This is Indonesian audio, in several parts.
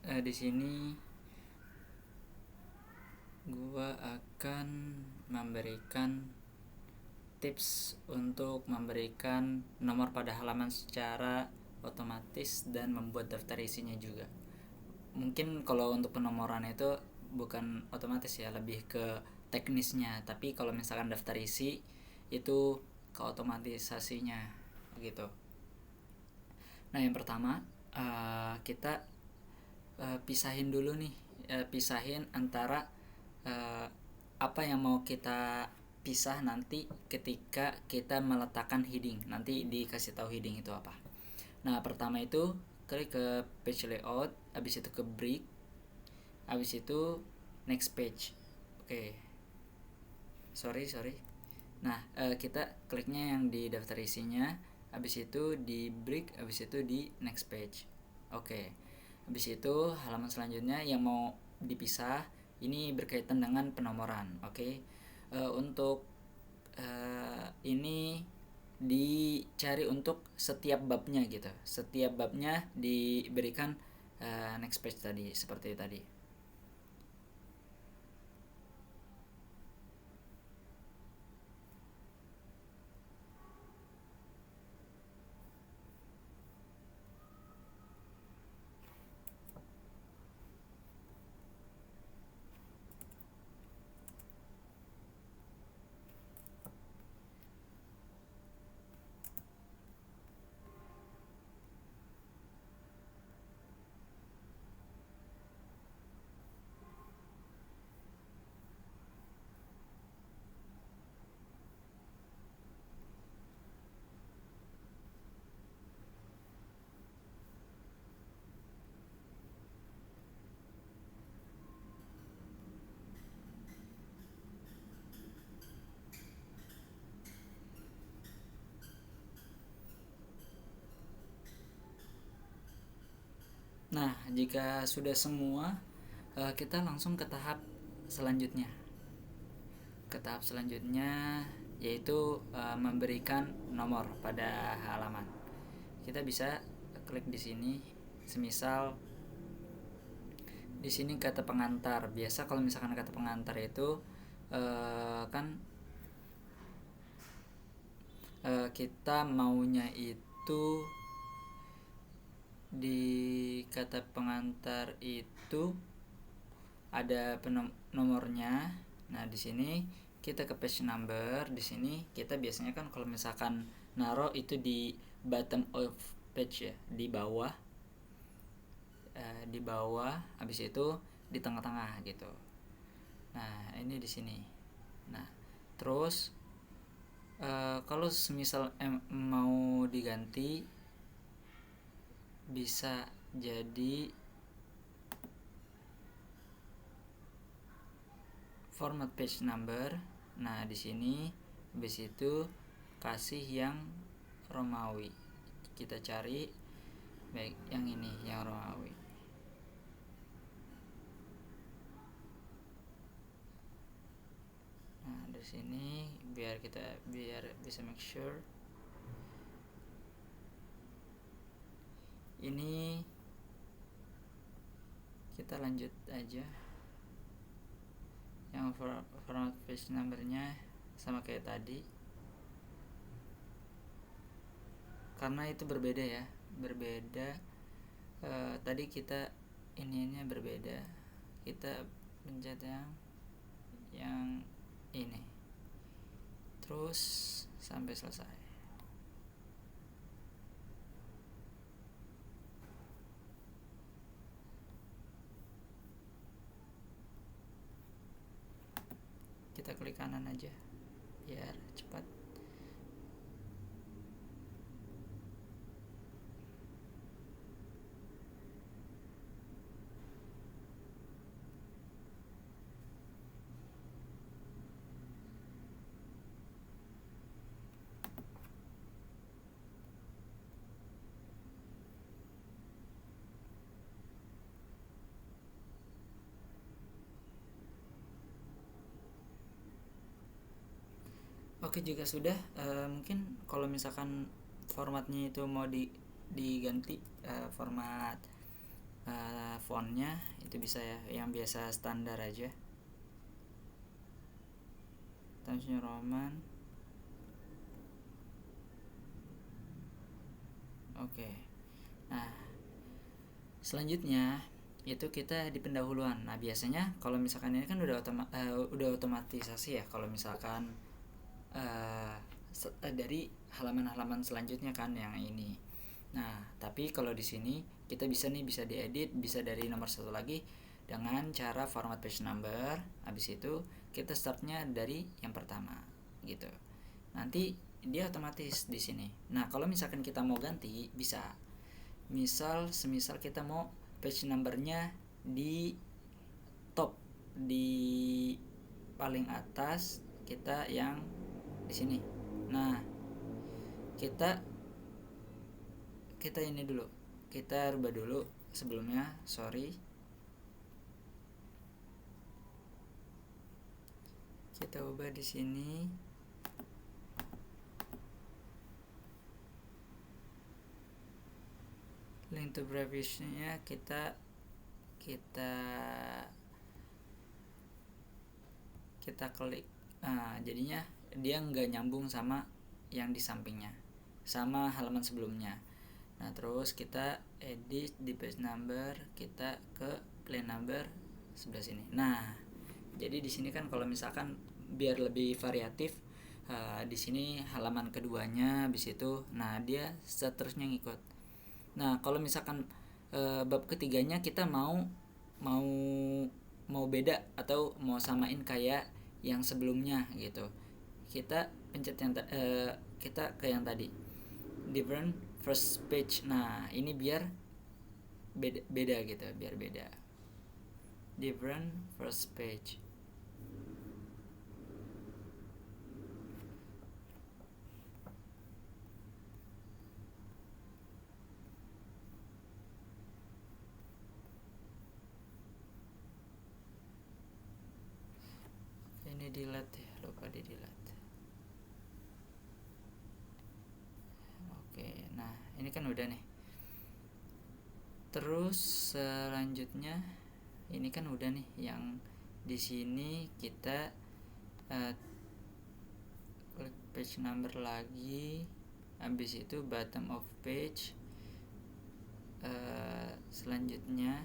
Di sini gua akan memberikan tips untuk memberikan nomor pada halaman secara otomatis dan membuat daftar isinya juga. Mungkin kalau untuk penomoran itu bukan otomatis ya, lebih ke teknisnya. Tapi kalau misalkan daftar isi itu ke otomatisasinya gitu. Nah, yang pertama kita pisahin dulu nih, pisahin antara apa yang mau kita pisah nanti ketika kita meletakkan heading. Nanti dikasih tahu heading itu apa. Nah, pertama itu klik ke page layout, habis itu ke break, habis itu next page. Oke. Sorry. Nah, kita kliknya yang di daftar isinya, habis itu di break, habis itu di next page. Oke. Habis itu halaman selanjutnya yang mau dipisah ini berkaitan dengan penomoran. Oke. Untuk ini dicari untuk setiap babnya gitu. Setiap babnya diberikan next page tadi, seperti tadi. Nah, jika sudah semua, kita langsung ke tahap selanjutnya. Ke tahap selanjutnya yaitu memberikan nomor pada halaman. Kita bisa klik di sini, semisal di sini kata pengantar. Biasa kalau misalkan kata pengantar itu kan kita maunya itu di kata pengantar itu ada nomornya. Nah, di sini kita ke page number. Di sini kita biasanya kan kalau misalkan naruh itu di bottom of page ya, di bawah. Di bawah, habis itu di tengah-tengah gitu. Nah, ini di sini. Nah, terus kalau semisal mau diganti bisa jadi format page number. Nah, di sini habis itu kasih yang Romawi. Kita cari baik yang ini, yang Romawi. Nah, di sini biar bisa make sure ini kita lanjut aja. Yang format page numbernya sama kayak tadi, karena itu berbeda ya, berbeda. Tadi kita ininya berbeda, kita pencet yang ini terus sampai selesai. Kita klik kanan aja biar cepat. Oke, jika sudah, mungkin kalau misalkan formatnya itu mau diganti, format fontnya itu bisa ya yang biasa standar aja, Times New Roman. Oke. Nah, selanjutnya itu kita di pendahuluan. Nah, biasanya kalau misalkan ini kan udah otomatisasi ya, kalau misalkan dari halaman-halaman selanjutnya kan yang ini. Nah, tapi kalau di sini kita bisa diedit, bisa dari nomor satu lagi dengan cara format page number. Habis itu kita startnya dari yang pertama gitu. Nanti dia otomatis di sini. Nah, kalau misalkan kita mau ganti bisa. Semisal kita mau page numbernya di top, di paling atas, kita yang di sini. Nah, kita ini dulu, kita rubah dulu sebelumnya, sorry, kita ubah di sini. Link to previous-nya kita klik. Nah, jadinya dia nggak nyambung sama yang di sampingnya, sama halaman sebelumnya. Nah, terus kita edit di page number, kita ke plain number sebelah sini. Nah, jadi di sini kan kalau misalkan biar lebih variatif, di sini halaman keduanya, habis itu, nah dia seterusnya ngikut. Nah, kalau misalkan bab ketiganya kita mau beda atau mau samain kayak yang sebelumnya gitu, kita pencet kita ke yang tadi, different first page. Nah, ini biar beda gitu, biar beda, different first page. Ini delete ya, lupa di delete. Oke, nah ini kan udah nih. Terus selanjutnya ini kan udah nih, yang di sini kita klik page number lagi, habis itu bottom of page, selanjutnya,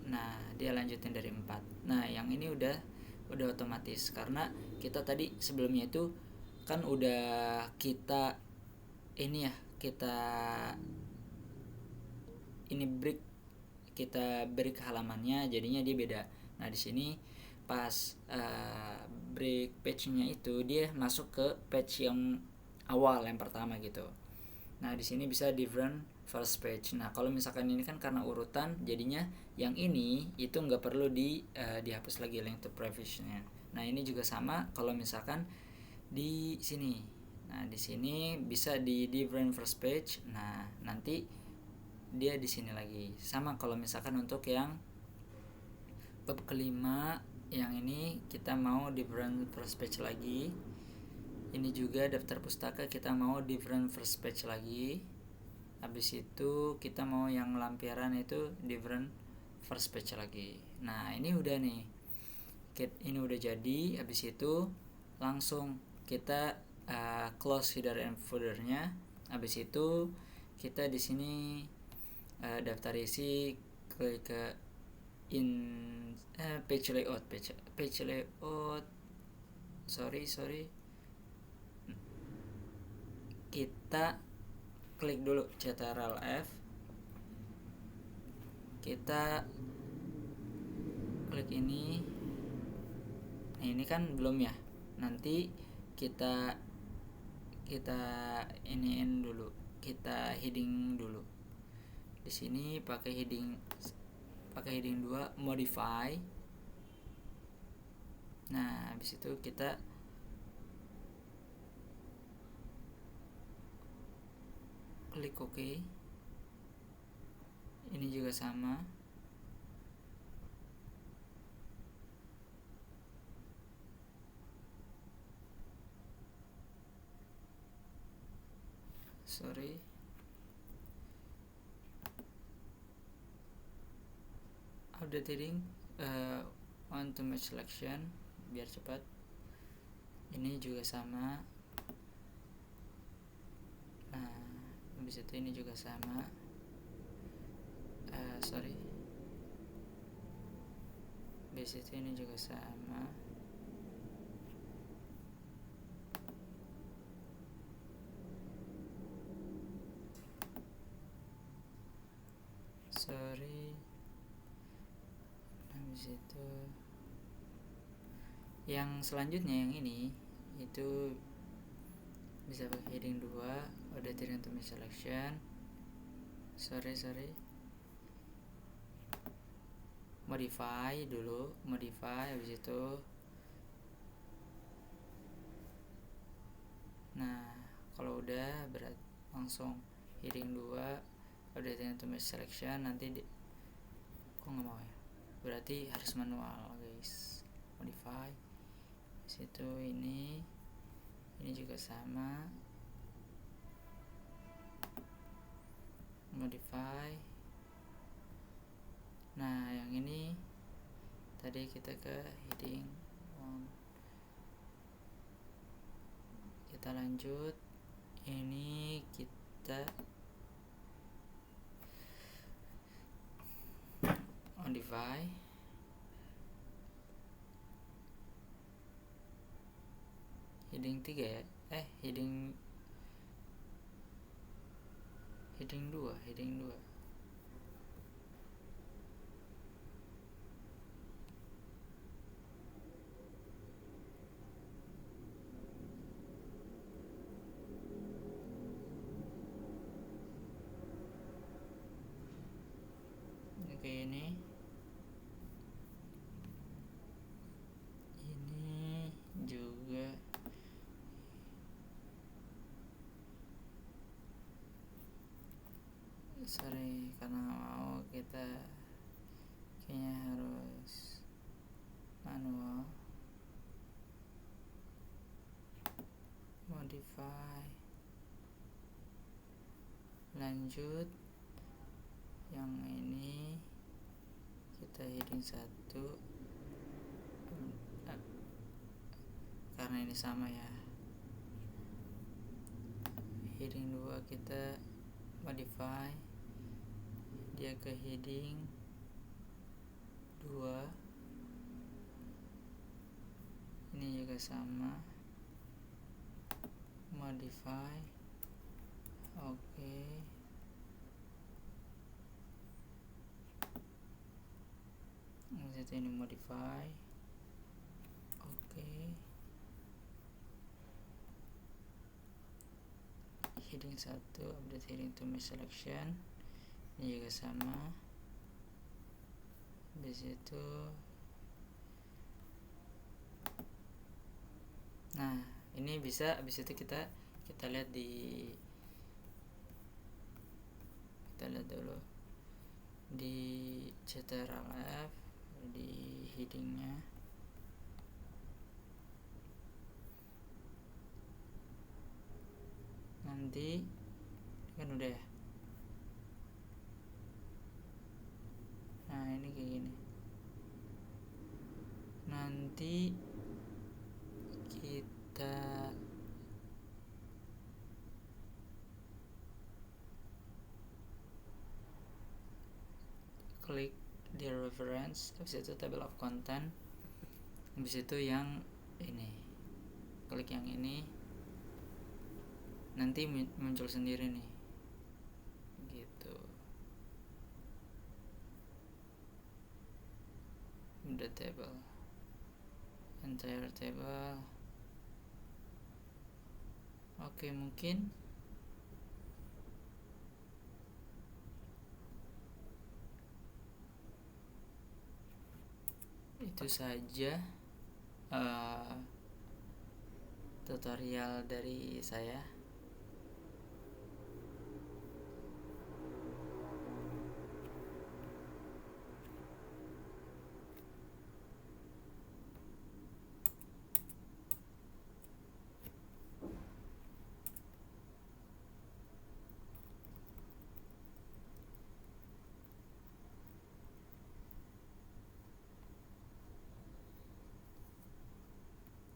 nah dia lanjutin dari 4. Nah, yang ini udah otomatis karena kita tadi sebelumnya itu kan udah kita ini ya, kita break halamannya, jadinya dia beda. Nah, di sini pas break page-nya itu dia masuk ke page yang awal, yang pertama gitu. Nah, di sini bisa different first page. Nah, kalau misalkan ini kan karena urutan, jadinya yang ini itu nggak perlu dihapus lagi link to previous-nya. Nah, ini juga sama kalau misalkan di sini. Nah, di sini bisa di different first page. Nah, nanti dia di sini lagi. Sama kalau misalkan untuk yang bab kelima, yang ini kita mau different first page lagi. Ini juga daftar pustaka, kita mau different first page lagi. Habis itu kita mau yang lampiran itu different first page lagi. Nah, ini udah nih. Ini udah jadi. Habis itu langsung kita close header and footer-nya. Habis itu kita di sini daftar isi, klik ke page layout. Sorry. Kita klik dulu Ctrl F, kita klik ini. Nah, ini kan belum ya, nanti kita iniin dulu, kita heading dulu. Di sini pakai heading 2, modify. Nah, habis itu kita klik OK. Ini juga sama. Sorry. update heading on to match selection biar cepat. Ini juga sama. Nah, habis itu ini juga sama. Habis itu ini juga sama. Habis itu yang selanjutnya yang ini itu bisa pakai heading 2 udah heading to match selection. Modify dulu, habis itu nah kalau udah berat langsung heading 2 udah heading to match selection. Nanti kok nggak mau ya, berarti harus manual guys. Modify habis itu ini juga sama. Modify. Nah yang ini tadi kita ke heading 1. Kita lanjut, ini kita modify. Heading 3 ya, heading 2. Oke, ini juga karena nggak mau, kita kayaknya harus manual. Modify, lanjut yang ini kita heading 1 karena ini sama ya. Heading 2 kita modify dia ke heading 2. Ini juga sama, modify. Oke. Ini modify. Oke. Heading 1 update heading to match selection. Ini juga sama. Habis itu nah ini bisa. Habis itu kita lihat dulu di CTRL F di headingnya. Nanti kan udah ya. Nah ini kayak gini. Nanti kita klik di reference, habis itu table of content, habis itu yang ini, klik yang ini, nanti muncul sendiri nih gitu. The table, entire table. Oke, mungkin itu saja tutorial dari saya.